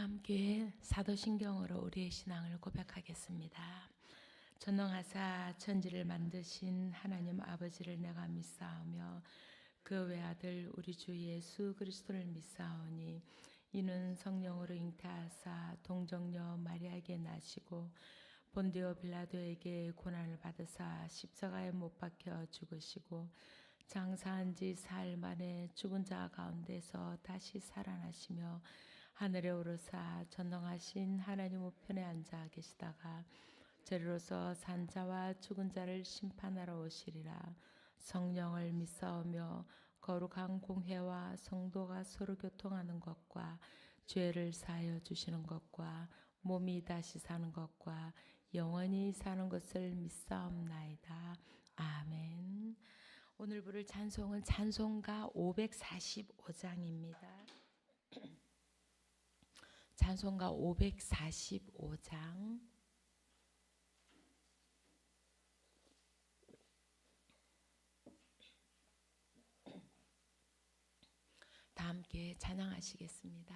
함께 사도신경으로 우리의 신앙을 고백하겠습니다. 전능하사 천지를 만드신 하나님 아버지를 내가 믿사오며 그 외아들 우리 주 예수 그리스도를 믿사오니 이는 성령으로 잉태하사 동정녀 마리아에게 나시고 본디오 빌라도에게 고난을 받으사 십자가에 못 박혀 죽으시고 장사한 지 사흘 만에 죽은 자 가운데서 다시 살아나시며 하늘에 오르사 전능하신 하나님 우편에 앉아 계시다가 저리로서 산 자와 죽은 자를 심판하러 오시리라. 성령을 믿사오며 거룩한 공회와 성도가 서로 교통하는 것과 죄를 사하여 주시는 것과 몸이 다시 사는 것과 영원히 사는 것을 믿사옵나이다. 아멘. 오늘 부를 찬송은 찬송가 545장입니다. 찬송가 545장. 다 함께 찬양하시겠습니다.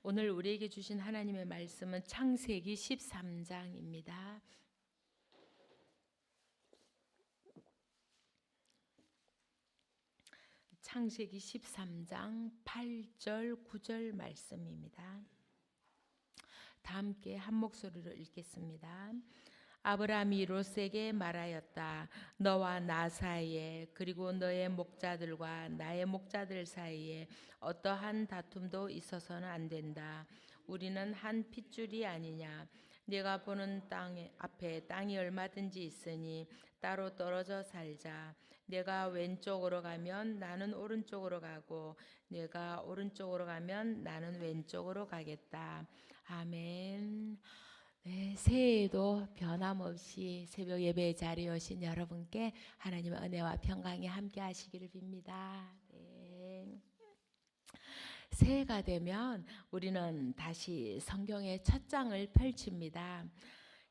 오늘 우리에게 주신 하나님의 말씀은 창세기 13장입니다. 창세기 13장 8절 9절 말씀입니다. 다 함께 한 목소리로 읽겠습니다. 아브라함이 롯에게 말하였다. 너와 나 사이에 그리고 너의 목자들과 나의 목자들 사이에 어떠한 다툼도 있어서는 안 된다. 우리는 한 핏줄이 아니냐. 네가 보는 땅 앞에 땅이 얼마든지 있으니 따로 떨어져 살자. 내가 왼쪽으로 가면 나는 오른쪽으로 가고 내가 오른쪽으로 가면 나는 왼쪽으로 가겠다. 아멘. 네, 새해에도 변함없이 새벽 예배 자리에 오신 여러분께 하나님의 은혜와 평강이 함께 하시기를 빕니다. 네. 새해가 되면 우리는 다시 성경의 첫 장을 펼칩니다.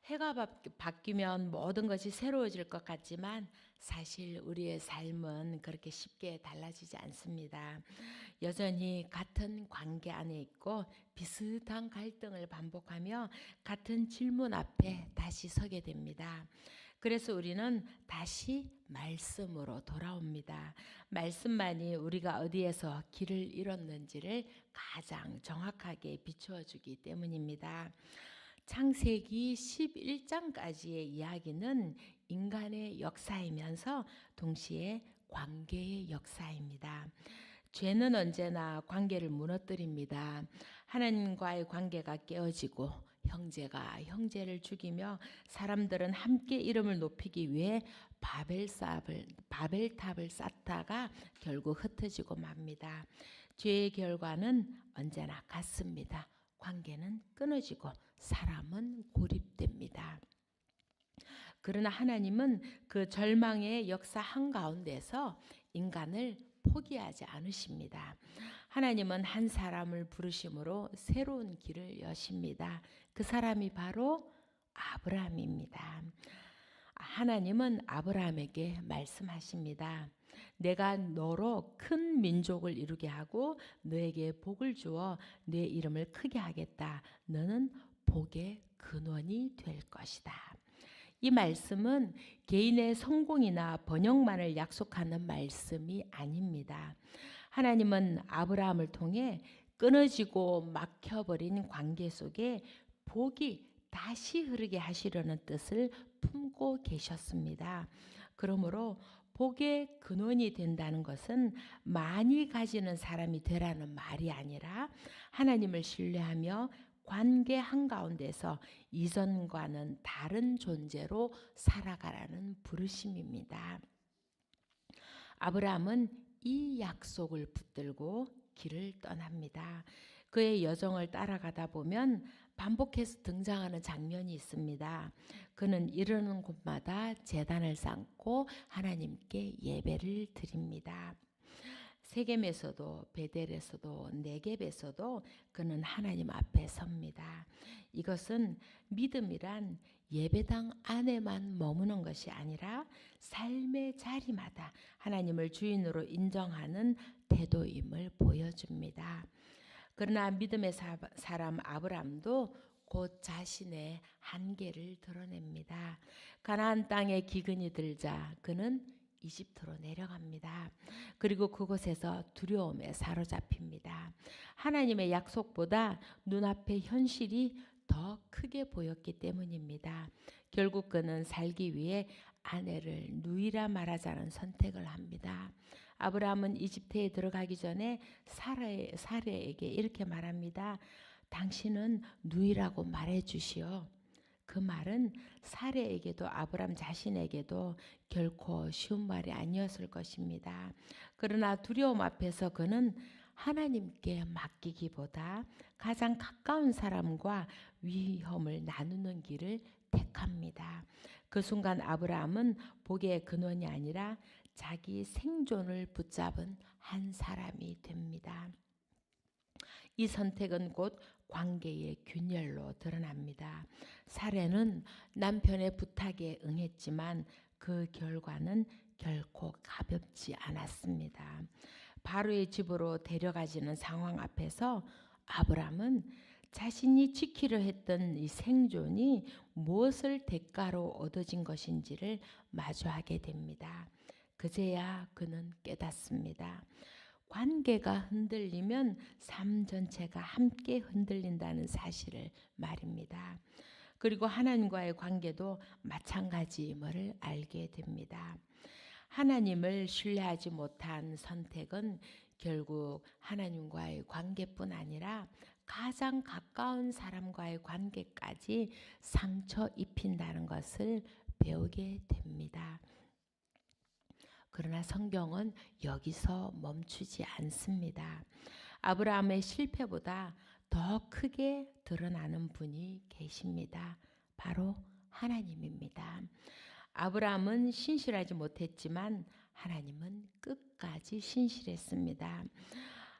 해가 바뀌면 모든 것이 새로워질 것 같지만 사실 우리의 삶은 그렇게 쉽게 달라지지 않습니다. 여전히 같은 관계 안에 있고 비슷한 갈등을 반복하며 같은 질문 앞에 다시 서게 됩니다. 그래서 우리는 다시 말씀으로 돌아옵니다. 말씀만이 우리가 어디에서 길을 잃었는지를 가장 정확하게 비추어 주기 때문입니다. 창세기 11장까지의 이야기는 인간의 역사이면서 동시에 관계의 역사입니다. 죄는 언제나 관계를 무너뜨립니다. 하나님과의 관계가 깨어지고 형제가 형제를 죽이며 사람들은 함께 이름을 높이기 위해 바벨탑을 쌓다가 결국 흩어지고 맙니다. 죄의 결과는 언제나 같습니다. 관계는 끊어지고 사람은 고립됩니다. 그러나 하나님은 그 절망의 역사 한가운데서 인간을 포기하지 않으십니다. 하나님은 한 사람을 부르심으로 새로운 길을 여십니다. 그 사람이 바로 아브라함입니다. 하나님은 아브라함에게 말씀하십니다. 내가 너로 큰 민족을 이루게 하고 너에게 복을 주어 내 이름을 크게 하겠다. 너는 복의 근원이 될 것이다. 이 말씀은 개인의 성공이나 번영만을 약속하는 말씀이 아닙니다. 하나님은 아브라함을 통해 끊어지고 막혀버린 관계 속에 복이 다시 흐르게 하시려는 뜻을 품고 계셨습니다. 그러므로 복의 근원이 된다는 것은 많이 가지는 사람이 되라는 말이 아니라 하나님을 신뢰하며 관계 한가운데서 이전과는 다른 존재로 살아가라는 부르심입니다. 아브라함은 이 약속을 붙들고 길을 떠납니다. 그의 여정을 따라가다 보면 반복해서 등장하는 장면이 있습니다. 그는 이르는 곳마다 제단을 쌓고 하나님께 예배를 드립니다. 세겜에서도 베델에서도 네겝에서도 그는 하나님 앞에 섭니다. 이것은 믿음이란 예배당 안에만 머무는 것이 아니라 삶의 자리마다 하나님을 주인으로 인정하는 태도임을 보여줍니다. 그러나 믿음의 사람 아브람도 곧 자신의 한계를 드러냅니다. 가나안 땅에 기근이 들자 그는 이집트로 내려갑니다. 그리고 그곳에서 두려움에 사로잡힙니다. 하나님의 약속보다 눈앞의 현실이 더 크게 보였기 때문입니다. 결국 그는 살기 위해 아내를 누이라 말하자는 선택을 합니다. 아브라함은 이집트에 들어가기 전에 사레에게 이렇게 말합니다. 당신은 누이라고 말해 주시오. 그 말은 사레에게도 아브람 자신에게도 결코 쉬운 말이 아니었을 것입니다. 그러나 두려움 앞에서 그는 하나님께 맡기기보다 가장 가까운 사람과 위험을 나누는 길을 택합니다. 그 순간 아브라함은 복의 근원이 아니라 자기 생존을 붙잡은 한 사람이 됩니다. 이 선택은 곧 관계의 균열로 드러납니다. 사레는 남편의 부탁에 응했지만 그 결과는 결코 가볍지 않았습니다. 바로의 집으로 데려가지는 상황 앞에서 아브람은 자신이 지키려 했던 이 생존이 무엇을 대가로 얻어진 것인지를 마주하게 됩니다. 그제야 그는 깨닫습니다. 관계가 흔들리면 삶 전체가 함께 흔들린다는 사실을 말입니다. 그리고 하나님과의 관계도 마찬가지임을 알게 됩니다. 하나님을 신뢰하지 못한 선택은 결국 하나님과의 관계뿐 아니라 가장 가까운 사람과의 관계까지 상처 입힌다는 것을 배우게 됩니다. 그러나 성경은 여기서 멈추지 않습니다. 아브라함의 실패보다 더 크게 드러나는 분이 계십니다. 바로 하나님입니다. 아브라함은 신실하지 못했지만 하나님은 끝까지 신실했습니다.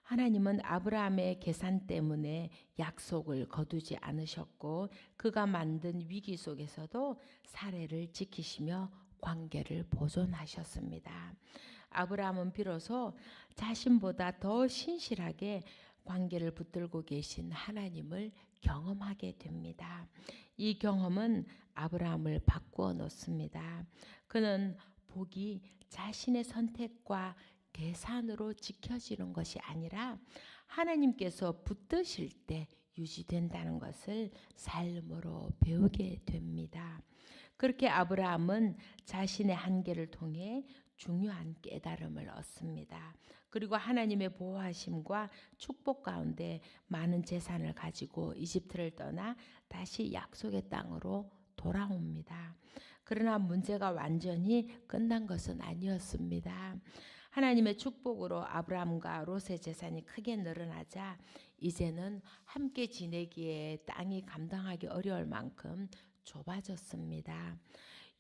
하나님은 아브라함의 계산 때문에 약속을 거두지 않으셨고 그가 만든 위기 속에서도 사례를 지키시며 관계를 보존하셨습니다. 아브라함은 비로소 자신보다 더 신실하게 관계를 붙들고 계신 하나님을 경험하게 됩니다. 이 경험은 아브라함을 바꾸어 놓습니다. 그는 복이 자신의 선택과 계산으로 지켜지는 것이 아니라 하나님께서 붙드실 때 유지된다는 것을 삶으로 배우게 됩니다. 그렇게 아브라함은 자신의 한계를 통해 중요한 깨달음을 얻습니다. 그리고 하나님의 보호하심과 축복 가운데 많은 재산을 가지고 이집트를 떠나 다시 약속의 땅으로 돌아옵니다. 그러나 문제가 완전히 끝난 것은 아니었습니다. 하나님의 축복으로 아브라함과 롯의 재산이 크게 늘어나자 이제는 함께 지내기에 땅이 감당하기 어려울 만큼 좁아졌습니다.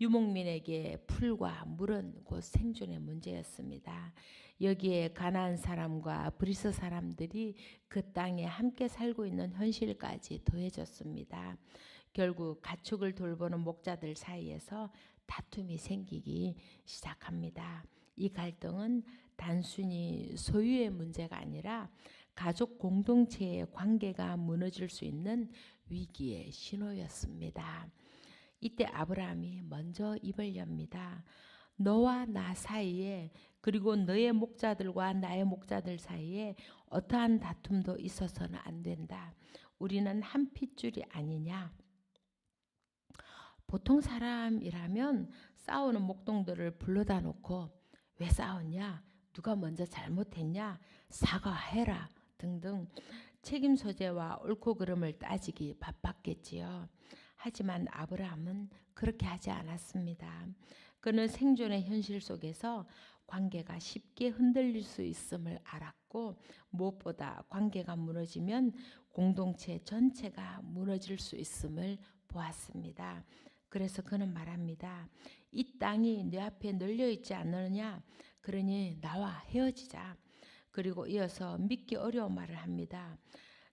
유목민에게 풀과 물은 곧 생존의 문제였습니다. 여기에 가나안 사람과 브리스 사람들이 그 땅에 함께 살고 있는 현실까지 더해졌습니다. 결국 가축을 돌보는 목자들 사이에서 다툼이 생기기 시작합니다. 이 갈등은 단순히 소유의 문제가 아니라 가족 공동체의 관계가 무너질 수 있는 위기의 신호였습니다. 이때 아브라함이 먼저 입을 엽니다. 너와 나 사이에 그리고 너의 목자들과 나의 목자들 사이에 어떠한 다툼도 있어서는 안 된다. 우리는 한 핏줄이 아니냐. 보통 사람이라면 싸우는 목동들을 불러다 놓고 왜 싸웠냐? 누가 먼저 잘못했냐? 사과해라 등등 책임 소재와 옳고 그름을 따지기 바빴겠지요. 하지만 아브라함은 그렇게 하지 않았습니다. 그는 생존의 현실 속에서 관계가 쉽게 흔들릴 수 있음을 알았고 무엇보다 관계가 무너지면 공동체 전체가 무너질 수 있음을 보았습니다. 그래서 그는 말합니다. 이 땅이 내 앞에 널려 있지 않느냐? 그러니 나와 헤어지자. 그리고 이어서 믿기 어려운 말을 합니다.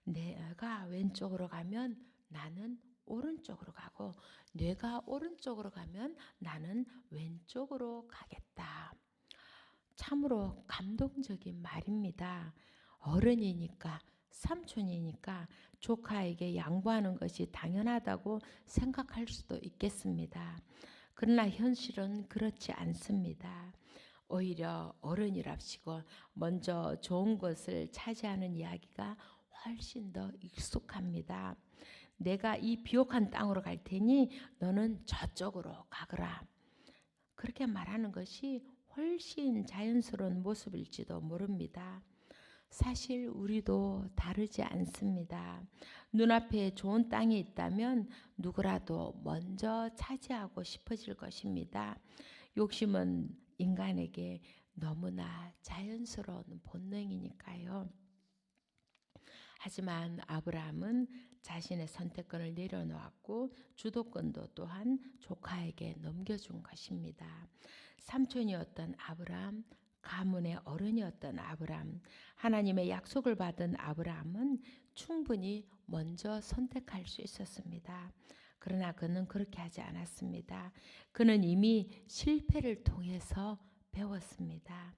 내가 왼쪽으로 가면 나는 오른쪽으로 가고 내가 오른쪽으로 가면 나는 왼쪽으로 가겠다. 참으로 감동적인 말입니다. 어른이니까 삼촌이니까 조카에게 양보하는 것이 당연하다고 생각할 수도 있겠습니다. 그러나 현실은 그렇지 않습니다. 오히려 어른이랍시고 먼저 좋은 것을 차지하는 이야기가 훨씬 더 익숙합니다. 내가 이 비옥한 땅으로 갈 테니 너는 저쪽으로 가거라. 그렇게 말하는 것이 훨씬 자연스러운 모습일지도 모릅니다. 사실 우리도 다르지 않습니다. 눈앞에 좋은 땅이 있다면 누구라도 먼저 차지하고 싶어질 것입니다. 욕심은 인간에게 너무나 자연스러운 본능이니까요. 하지만 아브라함은 자신의 선택권을 내려놓았고 주도권도 또한 조카에게 넘겨준 것입니다. 삼촌이었던 아브라함, 가문의 어른이었던 아브라함, 하나님의 약속을 받은 아브라함은 충분히 먼저 선택할 수 있었습니다. 그러나 그는 그렇게 하지 않았습니다. 그는 이미 실패를 통해서 배웠습니다.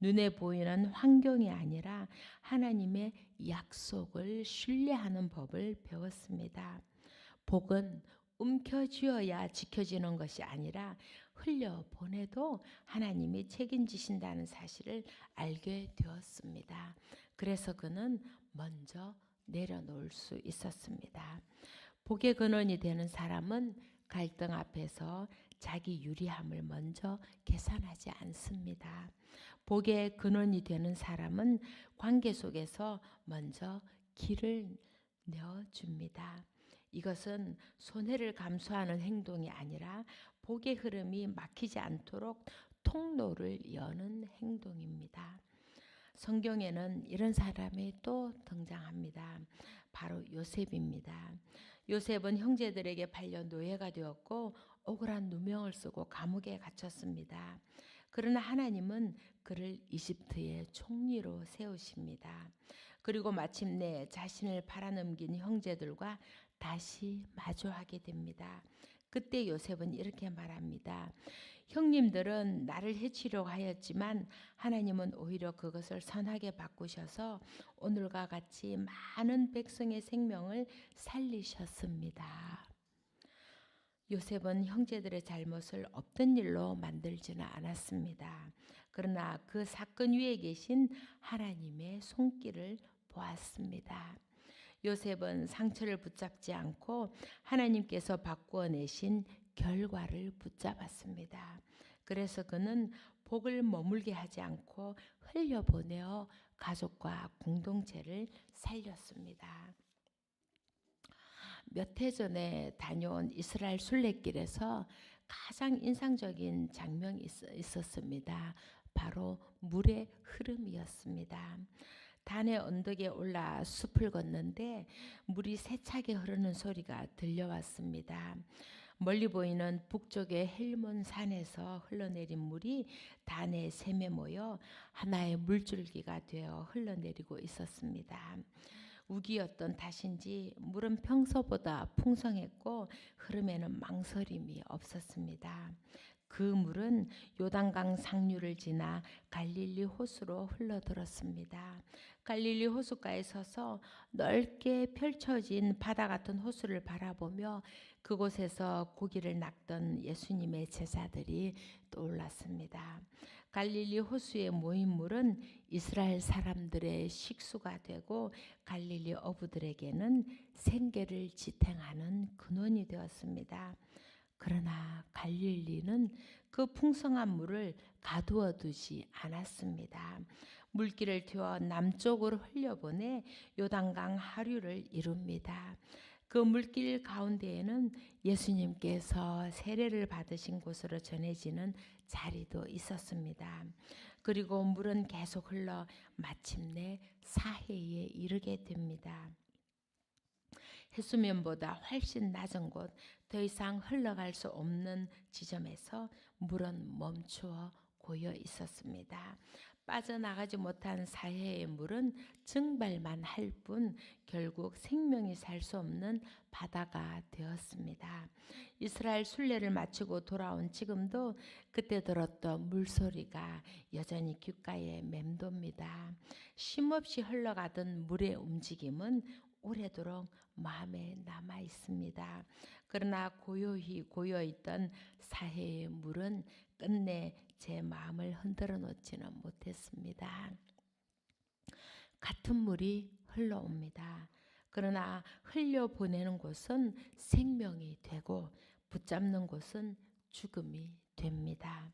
눈에 보이는 환경이 아니라 하나님의 약속을 신뢰하는 법을 배웠습니다. 복은 움켜쥐어야 지켜지는 것이 아니라 흘려보내도 하나님이 책임지신다는 사실을 알게 되었습니다. 그래서 그는 먼저 내려놓을 수 있었습니다. 복의 근원이 되는 사람은 갈등 앞에서 자기 유리함을 먼저 계산하지 않습니다. 복의 근원이 되는 사람은 관계 속에서 먼저 길을 내어줍니다. 이것은 손해를 감수하는 행동이 아니라 복의 흐름이 막히지 않도록 통로를 여는 행동입니다. 성경에는 이런 사람이 또 등장합니다. 바로 요셉입니다. 요셉은 형제들에게 팔려 노예가 되었고 억울한 누명을 쓰고 감옥에 갇혔습니다. 그러나 하나님은 그를 이집트의 총리로 세우십니다. 그리고 마침내 자신을 팔아넘긴 형제들과 다시 마주하게 됩니다. 그때 요셉은 이렇게 말합니다. 형님들은 나를 해치려고 하였지만 하나님은 오히려 그것을 선하게 바꾸셔서 오늘과 같이 많은 백성의 생명을 살리셨습니다. 요셉은 형제들의 잘못을 없던 일로 만들지는 않았습니다. 그러나 그 사건 위에 계신 하나님의 손길을 보았습니다. 요셉은 상처를 붙잡지 않고 하나님께서 바꾸어 내신 결과를 붙잡았습니다. 그래서 그는 복을 머물게 하지 않고 흘려보내어 가족과 공동체를 살렸습니다. 몇 해 전에 다녀온 이스라엘 순례길에서 가장 인상적인 장면이 있었습니다. 바로 물의 흐름이었습니다. 단의 언덕에 올라 숲을 걷는데 물이 세차게 흐르는 소리가 들려왔습니다. 멀리 보이는 북쪽의 헬몬 산에서 흘러내린 물이 단의 샘에 모여 하나의 물줄기가 되어 흘러내리고 있었습니다. 우기였던 탓인지 물은 평소보다 풍성했고 흐름에는 망설임이 없었습니다. 그 물은 요단강 상류를 지나 갈릴리 호수로 흘러들었습니다. 갈릴리 호수가에 서서 넓게 펼쳐진 바다 같은 호수를 바라보며 그곳에서 고기를 낚던 예수님의 제자들이 떠올랐습니다. 갈릴리 호수에 모인 물은 이스라엘 사람들의 식수가 되고 갈릴리 어부들에게는 생계를 지탱하는 근원이 되었습니다. 그러나 갈릴리는 그 풍성한 물을 가두어 두지 않았습니다. 물길을 튀어 남쪽으로 흘려보내 요단강 하류를 이룹니다. 그 물길 가운데에는 예수님께서 세례를 받으신 곳으로 전해지는 자리도 있었습니다. 그리고 물은 계속 흘러 마침내 사해에 이르게 됩니다. 해수면보다 훨씬 낮은 곳, 더 이상 흘러갈 수 없는 지점에서 물은 멈추어 고여 있었습니다. 빠져나가지 못한 사해의 물은 증발만 할 뿐 결국 생명이 살 수 없는 바다가 되었습니다. 이스라엘 순례를 마치고 돌아온 지금도 그때 들었던 물소리가 여전히 귓가에 맴돕니다. 쉼없이 흘러가던 물의 움직임은 오래도록 마음에 남아 있습니다. 그러나 고요히 고여있던 사해의 물은 끝내 제 마음을 흔들어 놓지는 못했습니다. 같은 물이 흘러옵니다. 그러나 흘려보내는 곳은 생명이 되고 붙잡는 곳은 죽음이 됩니다.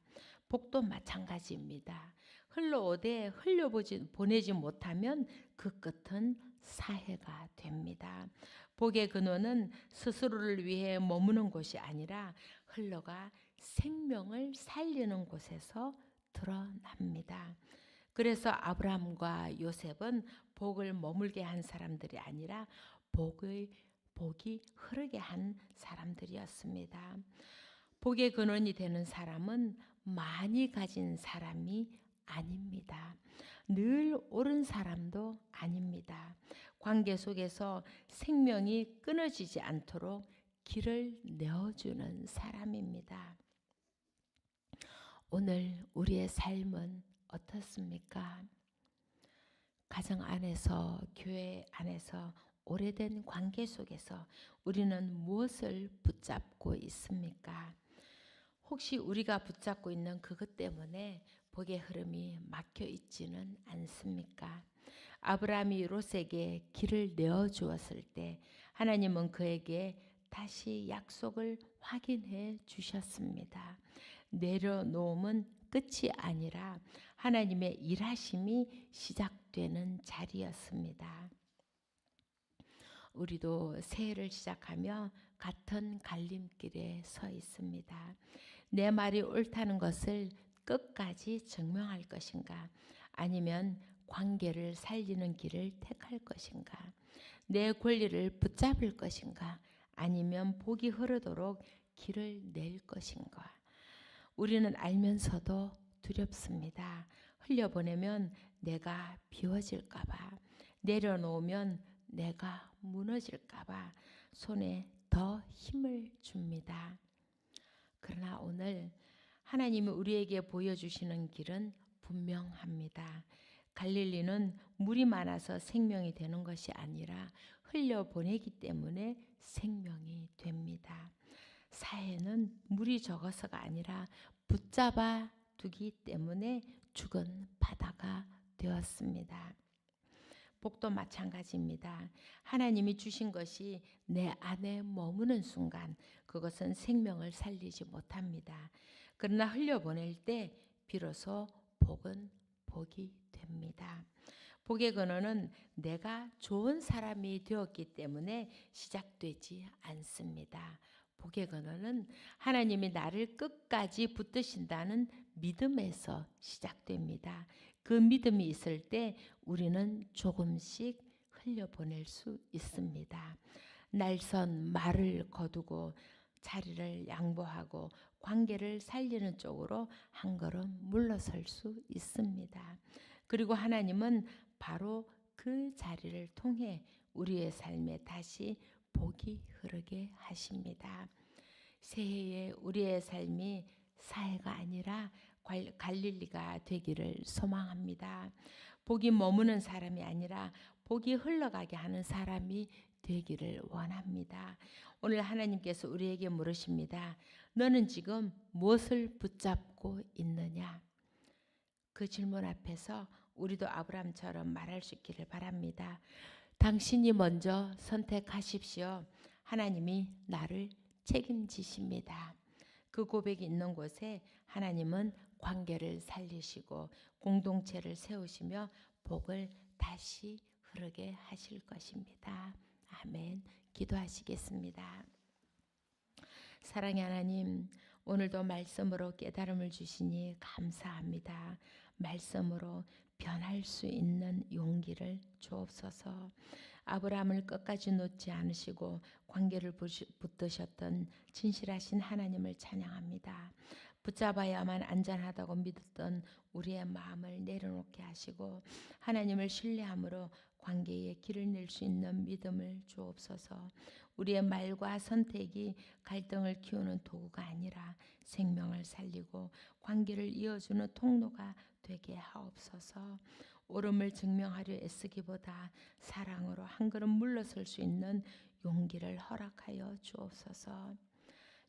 복도 마찬가지입니다. 흘러오되 흘려보내지 못하면 그 끝은 사해가 됩니다. 복의 근원은 스스로를 위해 머무는 곳이 아니라 흘러가 생명을 살리는 곳에서 드러납니다. 그래서 아브라함과 요셉은 복을 머물게 한 사람들이 아니라 복이 흐르게 한 사람들이었습니다. 복의 근원이 되는 사람은 많이 가진 사람이 아닙니다. 늘 옳은 사람도 아닙니다. 관계 속에서 생명이 끊어지지 않도록 길을 내어주는 사람입니다. 오늘 우리의 삶은 어떻습니까? 가정 안에서, 교회 안에서, 오래된 관계 속에서 우리는 무엇을 붙잡고 있습니까? 혹시 우리가 붙잡고 있는 그것 때문에 복의 흐름이 막혀 있지는 않습니까? 아브라함이 롯에게 길을 내어 주었을 때 하나님은 그에게 다시 약속을 확인해 주셨습니다. 내려놓음은 끝이 아니라 하나님의 일하심이 시작되는 자리였습니다. 우리도 새해를 시작하며 같은 갈림길에 서 있습니다. 내 말이 옳다는 것을 끝까지 증명할 것인가? 아니면 관계를 살리는 길을 택할 것인가? 내 권리를 붙잡을 것인가? 아니면 복이 흐르도록 길을 낼 것인가? 우리는 알면서도 두렵습니다. 흘려보내면 내가 비워질까봐, 내려놓으면 내가 무너질까봐 손에 더 힘을 줍니다. 그러나 오늘 하나님이 우리에게 보여주시는 길은 분명합니다. 갈릴리는 물이 많아서 생명이 되는 것이 아니라 흘려보내기 때문에 생명이 됩니다. 사해는 물이 적어서가 아니라 붙잡아 두기 때문에 죽은 바다가 되었습니다. 복도 마찬가지입니다. 하나님이 주신 것이 내 안에 머무는 순간 그것은 생명을 살리지 못합니다. 그러나 흘려보낼 때 비로소 복은 복이 됩니다. 복의 근원은 내가 좋은 사람이 되었기 때문에 시작되지 않습니다. 복의 근원은 하나님이 나를 끝까지 붙드신다는 믿음에서 시작됩니다. 그 믿음이 있을 때 우리는 조금씩 흘려보낼 수 있습니다. 날선 말을 거두고 자리를 양보하고 관계를 살리는 쪽으로 한 걸음 물러설 수 있습니다. 그리고 하나님은 바로 그 자리를 통해 우리의 삶에 다시 복이 흐르게 하십니다. 새해에 우리의 삶이 사해가 아니라 갈릴리가 되기를 소망합니다. 복이 머무는 사람이 아니라 복이 흘러가게 하는 사람이 되기를 원합니다. 오늘 하나님께서 우리에게 물으십니다. 너는 지금 무엇을 붙잡고 있느냐? 그 질문 앞에서 우리도 아브라함처럼 말할 수 있기를 바랍니다. 당신이 먼저 선택하십시오. 하나님이 나를 책임지십니다. 그 고백이 있는 곳에 하나님은 관계를 살리시고 공동체를 세우시며 복을 다시 흐르게 하실 것입니다. 아멘. 기도하시겠습니다. 사랑의 하나님, 오늘도 말씀으로 깨달음을 주시니 감사합니다. 말씀으로 변할 수 있는 용기를 주옵소서. 아브라함을 끝까지 놓지 않으시고 관계를 붙드셨던 진실하신 하나님을 찬양합니다. 붙잡아야만 안전하다고 믿었던 우리의 마음을 내려놓게 하시고 하나님을 신뢰함으로 관계에 길을 낼 수 있는 믿음을 주옵소서. 우리의 말과 선택이 갈등을 키우는 도구가 아니라 생명을 살리고 관계를 이어주는 통로가 되게 하옵소서. 옳음을 증명하려 애쓰기보다 사랑으로 한 걸음 물러설 수 있는 용기를 허락하여 주옵소서.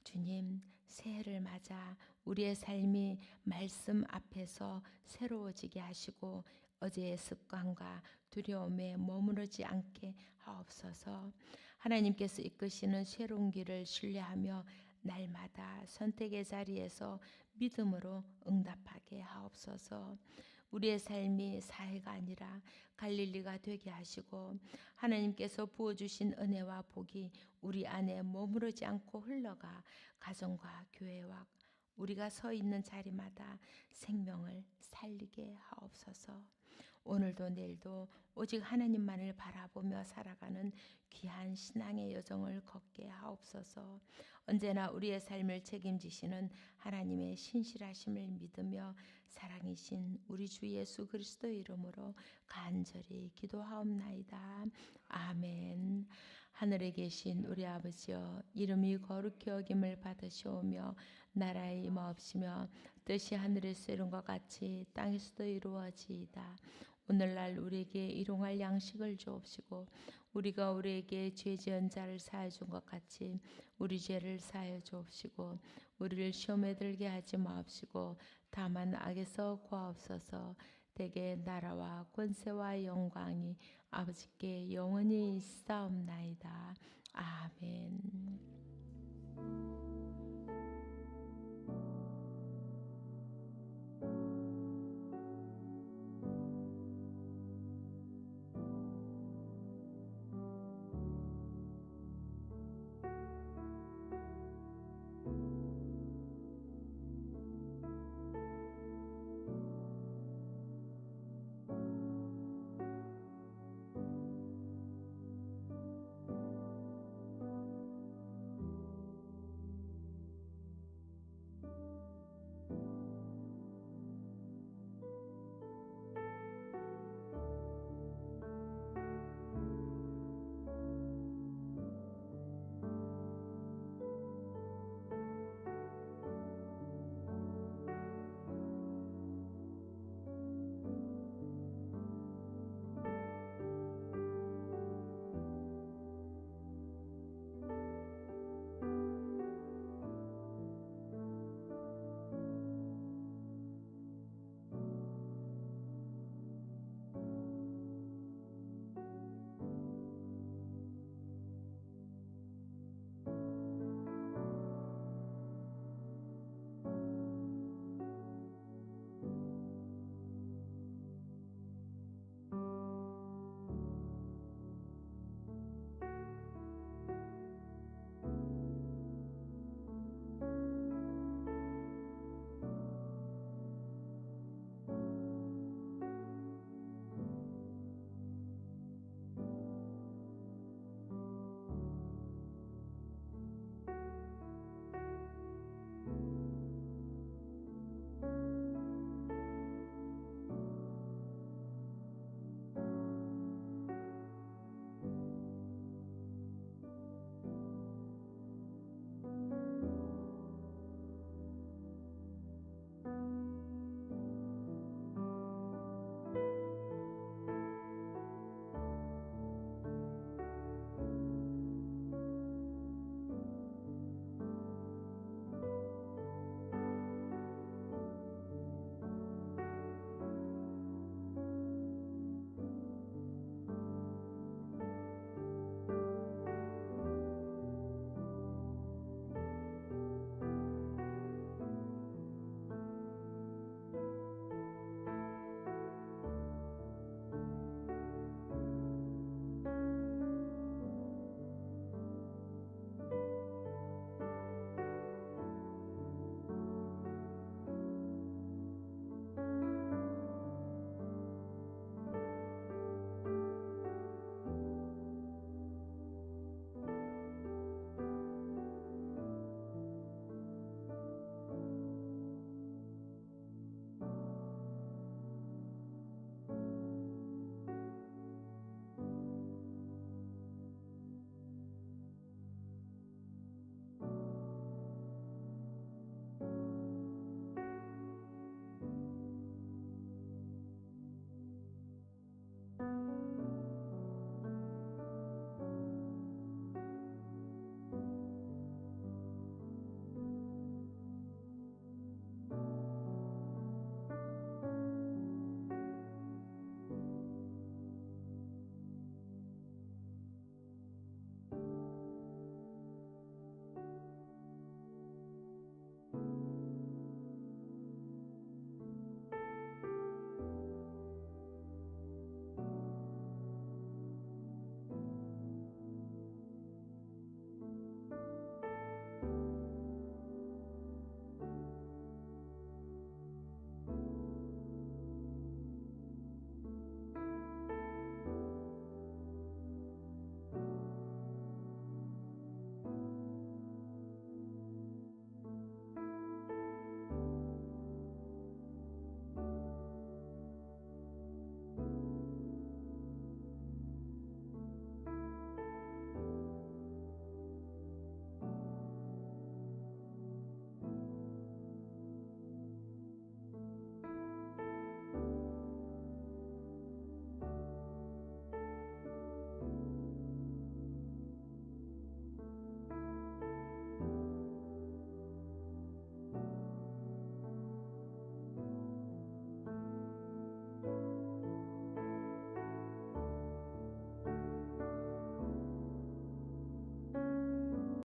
주님, 새해를 맞아 우리의 삶이 말씀 앞에서 새로워지게 하시고 어제의 습관과 두려움에 머무르지 않게 하옵소서. 하나님께서 이끄시는 새로운 길을 신뢰하며 날마다 선택의 자리에서 믿음으로 응답하게 하옵소서. 우리의 삶이 사해가 아니라 갈릴리가 되게 하시고 하나님께서 부어주신 은혜와 복이 우리 안에 머무르지 않고 흘러가 가정과 교회와 우리가 서 있는 자리마다 생명을 살리게 하옵소서. 오늘도 내일도 오직 하나님만을 바라보며 살아가는 귀한 신앙의 여정을 걷게 하옵소서. 언제나 우리의 삶을 책임지시는 하나님의 신실하심을 믿으며 사랑이신 우리 주 예수 그리스도의 이름으로 간절히 기도하옵나이다. 아멘. 하늘에 계신 우리 아버지여, 이름이 거룩히 여김을 받으시오며 나라의 임하옵시며 뜻이 하늘에서 이룬 것 같이 땅에서도 이루어지이다. 오늘날 우리에게 일용할 양식을 주옵시고 우리가 우리에게 죄 지은 자를 사하여 준 것 같이 우리 죄를 사하여 주옵시고 우리를 시험에 들게 하지 마옵시고 다만 악에서 구하옵소서. 대개 나라와 권세와 영광이 아버지께 영원히 있사옵나이다. 아멘.